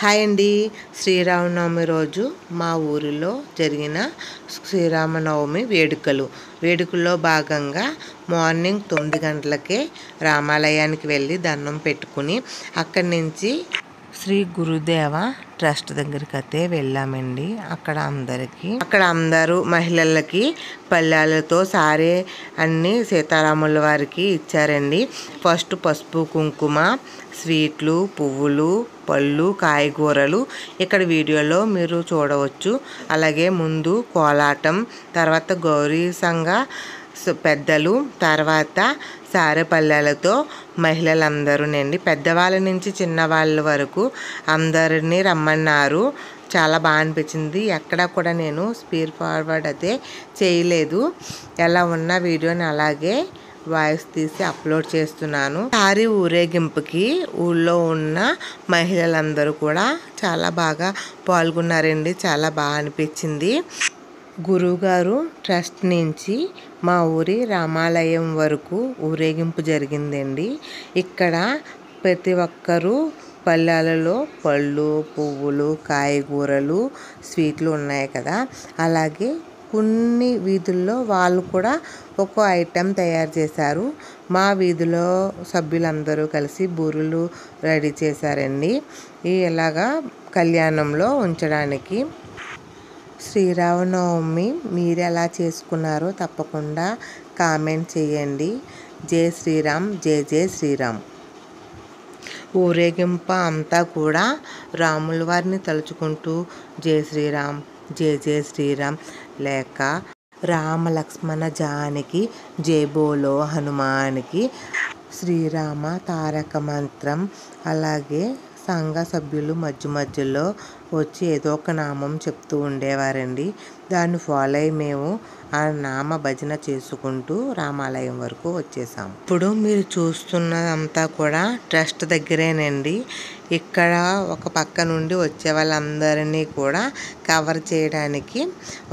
Hi అండి. శ్రీరామనవమి రోజు మా ఊరిలో జరిగిన శ్రీరామనవమి వేడుకల్లో భాగంగా మార్నింగ్ 9 గంటలకే రామాలయానికి వెళ్ళి దండం పెట్టుకుని అక్కడి నుంచి శ్రీ గురుదేవ ట్రస్ట్ దగ్గరికి అయితే వెళ్ళామండి. అక్కడ అందరూ మహిళలకి పళ్ళాలతో సారే అన్ని సీతారాముల వారికి ఇచ్చారండి. ఫస్ట్ పసుపు కుంకుమ, స్వీట్లు, పువ్వులు, పళ్ళు, కాయగూరలు ఇక్కడ వీడియోలో మీరు చూడవచ్చు. అలాగే ముందు కోలాటం, తర్వాత గౌరీ సంఘ పెద్దలు, తర్వాత సారె పళ్ళాలతో మహిళలందరూనండి, పెద్దవాళ్ళ నుంచి చిన్నవాళ్ళ వరకు అందరినీ రమ్మన్నారు. చాలా బాగా అనిపించింది. ఎక్కడ కూడా నేను స్పీడ్ ఫార్వర్డ్ అయితే చేయలేదు. ఎలా ఉన్న వీడియోని అలాగే వాయిస్ తీసి అప్లోడ్ చేస్తున్నాను. సారి ఊరేగింపుకి ఊళ్ళో ఉన్న మహిళలందరూ కూడా చాలా బాగా పాల్గొన్నారండి. చాలా బాగా అనిపించింది. గురువుగారు ట్రస్ట్ నుంచి మా ఊరి రామాలయం వరకు ఊరేగింపు జరిగిందండి. ఇక్కడ ప్రతి ఒక్కరూ పళ్ళాలలో పళ్ళు, పువ్వులు, కాయగూరలు, స్వీట్లు ఉన్నాయి కదా. అలాగే కొన్ని వీధుల్లో వాళ్ళు కూడా ఒక్కో ఐటెం తయారు చేశారు. మా వీధిలో సభ్యులందరూ కలిసి బూరెలు రెడీ చేశారండి. ఇలాగా కళ్యాణంలో ఉంచడానికి. శ్రీరామనవమి మీరు ఎలా చేసుకున్నారో తప్పకుండా కామెంట్ చేయండి. జై శ్రీరామ్, జై జై శ్రీరామ్. ఊరేగింపు అంతా కూడా రాముల వారిని తలుచుకుంటూ జై శ్రీరామ్, జై జై శ్రీరామ్ లేక రామ లక్ష్మణ జానకి జై బోలో హనుమానికి శ్రీరామ తారక మంత్రం, అలాగే సంఘ సభ్యులు మధ్యలో వచ్చి ఏదో ఒక నామం చెప్తూ ఉండేవారండి. దాన్ని ఫాలో అయ్యి మేము ఆ నామ భజన చేసుకుంటూ రామాలయం వరకు వచ్చేసాము. ఇప్పుడు మీరు చూస్తున్నదంతా కూడా ట్రస్ట్ దగ్గరేనండి. ఇక్కడ ఒక పక్క నుండి వచ్చే వాళ్ళందరినీ కూడా కవర్ చేయడానికి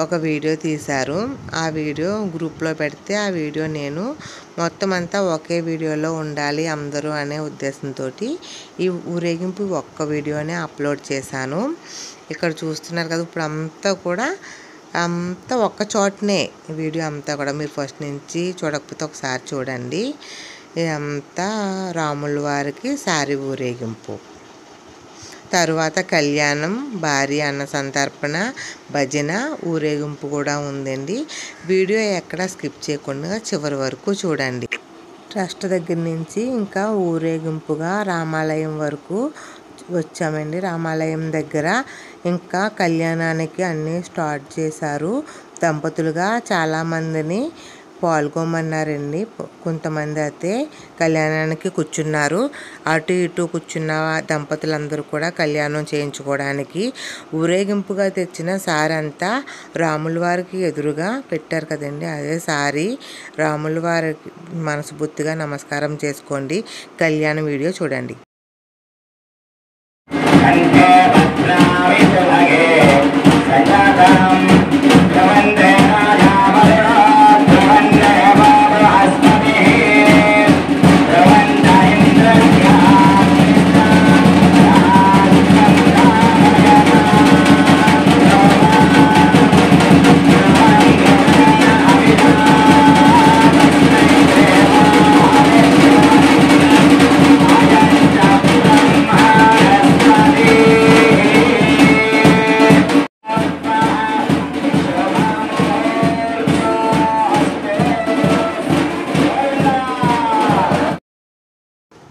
ఒక వీడియో తీశారు. ఆ వీడియో గ్రూప్లో పెడితే ఆ వీడియో నేను మొత్తం అంతా ఒకే వీడియోలో ఉండాలి అందరూ అనే ఉద్దేశంతో ఈ ఊరేగింపు ఒక్క వీడియోనే అప్లోడ్ చేశాను. ఇక్కడ చూస్తున్నారు కదా, ఇప్పుడు అంతా ఒక్క చోటనే వీడియో అంతా కూడా. మీరు ఫస్ట్ నుంచి చూడకపోతే ఒకసారి చూడండి. ఇదంతా రాముల వారికి సారి ఊరేగింపు, తరువాత కళ్యాణం, భారీ అన్న సంతర్పణ, భజన, ఊరేగింపు కూడా ఉందండి. వీడియో ఎక్కడ స్కిప్ చేయకుండా చివరి వరకు చూడండి. ట్రస్ట్ దగ్గర నుంచి ఇంకా ఊరేగింపుగా రామాలయం వరకు వచ్చామండి. రామాలయం దగ్గర ఇంకా కళ్యాణానికి అన్నీ స్టార్ట్ చేశారు. దంపతులుగా చాలామందిని పాల్గొమన్నారండి. కొంతమంది అయితే కళ్యాణానికి కూర్చున్నారు. అటు ఇటు కూర్చున్న దంపతులందరూ కూడా కళ్యాణం చేయించుకోవడానికి ఊరేగింపుగా తెచ్చిన సారి అంతా రాముల వారికి ఎదురుగా పెట్టారు కదండి. అదే సారి రాముల వారికి మనస్ఫూర్తిగా నమస్కారం చేసుకోండి. కళ్యాణ వీడియో చూడండి.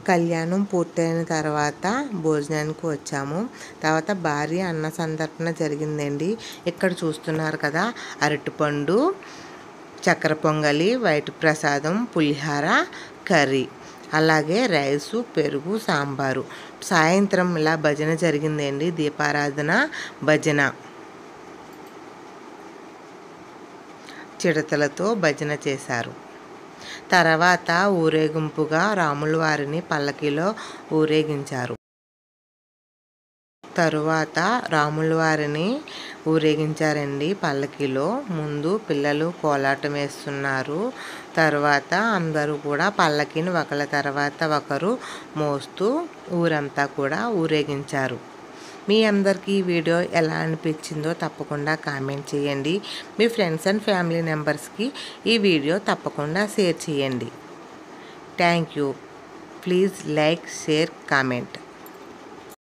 కళ్యాణం పూర్తయిన తర్వాత భోజనానికి వచ్చాము. తర్వాత భారీ అన్న సంతర్పణ జరిగిందండి. ఇక్కడ చూస్తున్నారు కదా, అరటిపండు, చక్కెర పొంగలి, వైట్ ప్రసాదం, పులిహార, కర్రీ, అలాగే రైసు, పెరుగు, సాంబారు. సాయంత్రం ఇలా భజన జరిగిందండి. దీపారాధన భజన, చిడతలతో భజన చేశారు. తర్వాత ఊరేగింపుగా రాముల వారిని పల్లకీలో ఊరేగించారు. తరువాత రాముల వారిని ఊరేగించారండి పల్లకీలో. ముందు పిల్లలు కోలాటం వేస్తున్నారు. తర్వాత అందరూ కూడా పల్లకీని ఒకళ్ళ తర్వాత ఒకరు మోస్తూ ఊరంతా కూడా ఊరేగించారు. మీ అందరికీ ఈ వీడియో ఎలా అనిపించిందో తప్పకుండా కామెంట్ చేయండి. మీ ఫ్రెండ్స్ అండ్ ఫ్యామిలీ మెంబర్స్కి ఈ వీడియో తప్పకుండా షేర్ చేయండి. Thank you. Please like, share, comment.